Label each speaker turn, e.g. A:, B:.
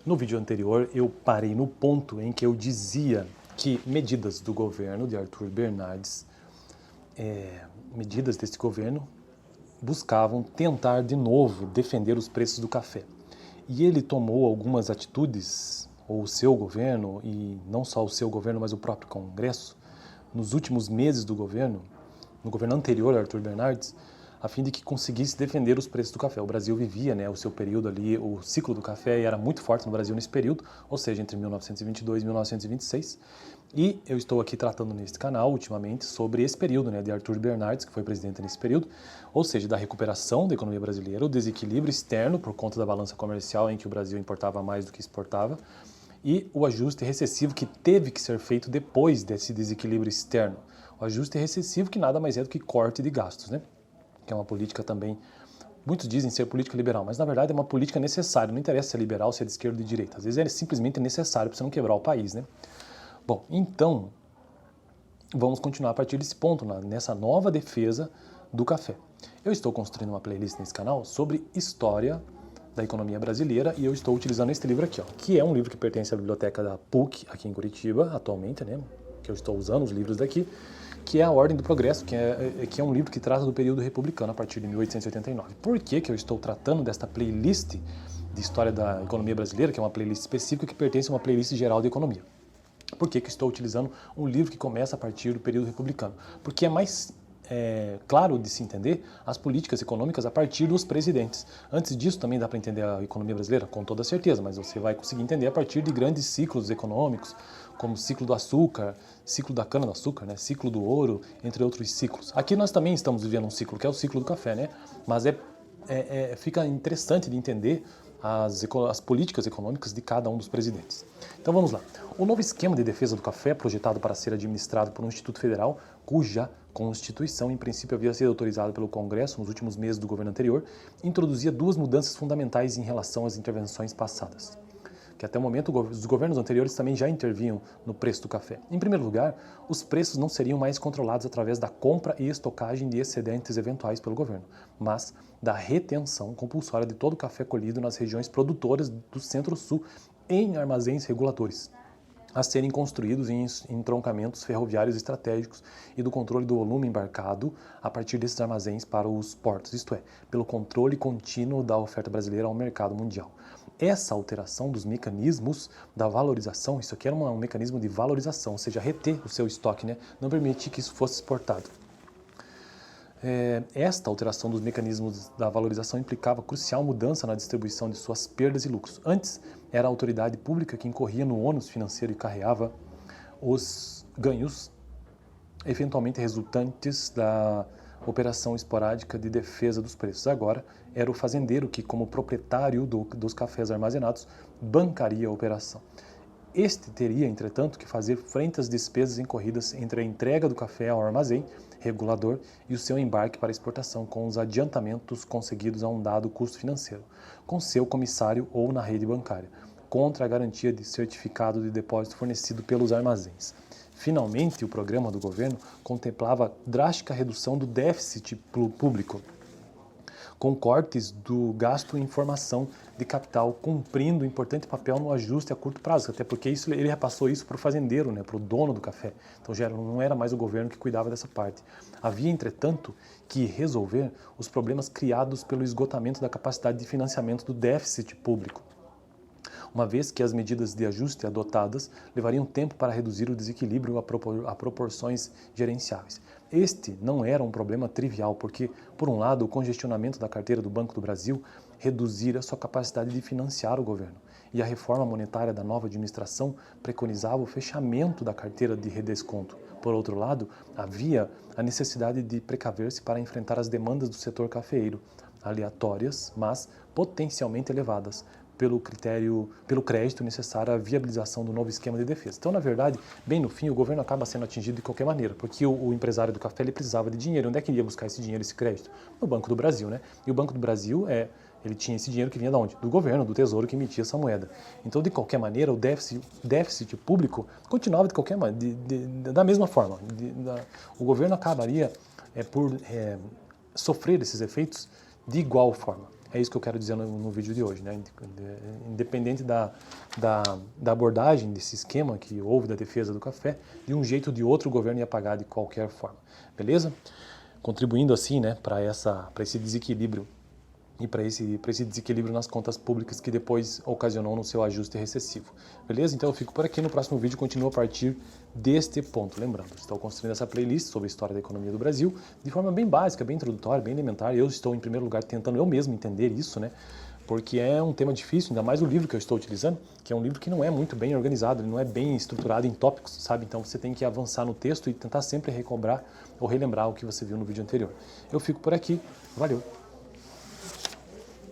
A: No vídeo anterior, eu parei no ponto em que eu dizia que medidas do governo de Arthur Bernardes, medidas desse governo, buscavam tentar de novo defender os preços do café. E ele tomou algumas atitudes, ou o seu governo, e não só o seu governo, mas o próprio Congresso, nos últimos meses do governo, no governo anterior a Arthur Bernardes, a fim de que conseguisse defender os preços do café. O Brasil vivia, o seu período ali, o ciclo do café era muito forte no Brasil nesse período, ou seja, entre 1922 e 1926. E eu estou aqui tratando neste canal, ultimamente, sobre esse período, de Arthur Bernardes, que foi presidente nesse período, ou seja, da recuperação da economia brasileira, o desequilíbrio externo por conta da balança comercial em que o Brasil importava mais do que exportava, e o ajuste recessivo que teve que ser feito depois desse desequilíbrio externo. O ajuste recessivo que nada mais é do que corte de gastos, que é uma política também, muitos dizem ser política liberal, mas na verdade é uma política necessária, não interessa se é liberal, se é de esquerda ou de direita, às vezes é simplesmente necessário para você não quebrar o país, Bom, então, vamos continuar a partir desse ponto, nessa nova defesa do café. Eu estou construindo uma playlist nesse canal sobre história da economia brasileira e eu estou utilizando este livro aqui, que é um livro que pertence à biblioteca da PUC, aqui em Curitiba, atualmente, que eu estou usando os livros daqui, que é A Ordem do Progresso, que é um livro que trata do período republicano a partir de 1889. Por que eu estou tratando desta playlist de história da economia brasileira, que é uma playlist específica que pertence a uma playlist geral de economia? Por que estou utilizando um livro que começa a partir do período republicano? Porque é mais claro de se entender as políticas econômicas a partir dos presidentes. Antes disso também dá para entender a economia brasileira, com toda certeza, mas você vai conseguir entender a partir de grandes ciclos econômicos, como o ciclo do açúcar, ciclo da cana-do-açúcar, ciclo do ouro, entre outros ciclos. Aqui nós também estamos vivendo um ciclo, que é o ciclo do café, mas fica interessante de entender as políticas econômicas de cada um dos presidentes. Então vamos lá. O novo esquema de defesa do café, projetado para ser administrado por um Instituto Federal, cuja Constituição, em princípio, havia sido autorizada pelo Congresso nos últimos meses do governo anterior, introduzia duas mudanças fundamentais em relação às intervenções passadas, que até o momento os governos anteriores também já intervinham no preço do café. Em primeiro lugar, os preços não seriam mais controlados através da compra e estocagem de excedentes eventuais pelo governo, mas da retenção compulsória de todo o café colhido nas regiões produtoras do Centro-Sul em armazéns reguladores, a serem construídos em entroncamentos ferroviários estratégicos e do controle do volume embarcado a partir desses armazéns para os portos, isto é, pelo controle contínuo da oferta brasileira ao mercado mundial. Essa alteração dos mecanismos da valorização, isso aqui era um mecanismo de valorização, ou seja, reter o seu estoque, não permitir que isso fosse exportado. Esta alteração dos mecanismos da valorização implicava crucial mudança na distribuição de suas perdas e lucros. Antes, era a autoridade pública que incorria no ônus financeiro e carreava os ganhos eventualmente resultantes da operação esporádica de defesa dos preços. Agora, era o fazendeiro que, como proprietário dos cafés armazenados, bancaria a operação. Este teria, entretanto, que fazer frente às despesas incorridas entre a entrega do café ao armazém regulador e o seu embarque para exportação com os adiantamentos conseguidos a um dado custo financeiro, com seu comissário ou na rede bancária, contra a garantia de certificado de depósito fornecido pelos armazéns. Finalmente, o programa do governo contemplava drástica redução do déficit público, com cortes do gasto em formação de capital, cumprindo um importante papel no ajuste a curto prazo, até porque ele repassou isso para o fazendeiro, para o dono do café. Então já não era mais o governo que cuidava dessa parte. Havia, entretanto, que resolver os problemas criados pelo esgotamento da capacidade de financiamento do déficit público, uma vez que as medidas de ajuste adotadas levariam tempo para reduzir o desequilíbrio a proporções gerenciáveis. Este não era um problema trivial, porque, por um lado, o congestionamento da carteira do Banco do Brasil reduzira sua capacidade de financiar o governo, e a reforma monetária da nova administração preconizava o fechamento da carteira de redesconto. Por outro lado, havia a necessidade de precaver-se para enfrentar as demandas do setor cafeeiro, aleatórias, mas potencialmente elevadas, pelo crédito necessário à viabilização do novo esquema de defesa. Então, na verdade, bem no fim, o governo acaba sendo atingido de qualquer maneira, porque o empresário do café ele precisava de dinheiro. Onde é que ele ia buscar esse dinheiro, esse crédito? No Banco do Brasil, E o Banco do Brasil ele tinha esse dinheiro que vinha de onde? Do governo, do Tesouro, que emitia essa moeda. Então, de qualquer maneira, o déficit público continuava da mesma forma. O governo acabaria por sofrer esses efeitos de igual forma. É isso que eu quero dizer no vídeo de hoje, né? Independente da abordagem desse esquema que houve da defesa do café, de um jeito ou de outro o governo ia pagar de qualquer forma, beleza? Contribuindo assim, né, para esse desequilíbrio e para esse desequilíbrio nas contas públicas que depois ocasionou no seu ajuste recessivo. Beleza? Então eu fico por aqui, no próximo vídeo continuo a partir deste ponto. Lembrando, estou construindo essa playlist sobre a história da economia do Brasil de forma bem básica, bem introdutória, bem elementar. Eu estou, em primeiro lugar, tentando eu mesmo entender isso, né? Porque é um tema difícil, ainda mais o livro que eu estou utilizando, que é um livro que não é muito bem organizado, ele não é bem estruturado em tópicos, sabe? Então você tem que avançar no texto e tentar sempre recobrar ou relembrar o que você viu no vídeo anterior. Eu fico por aqui, valeu!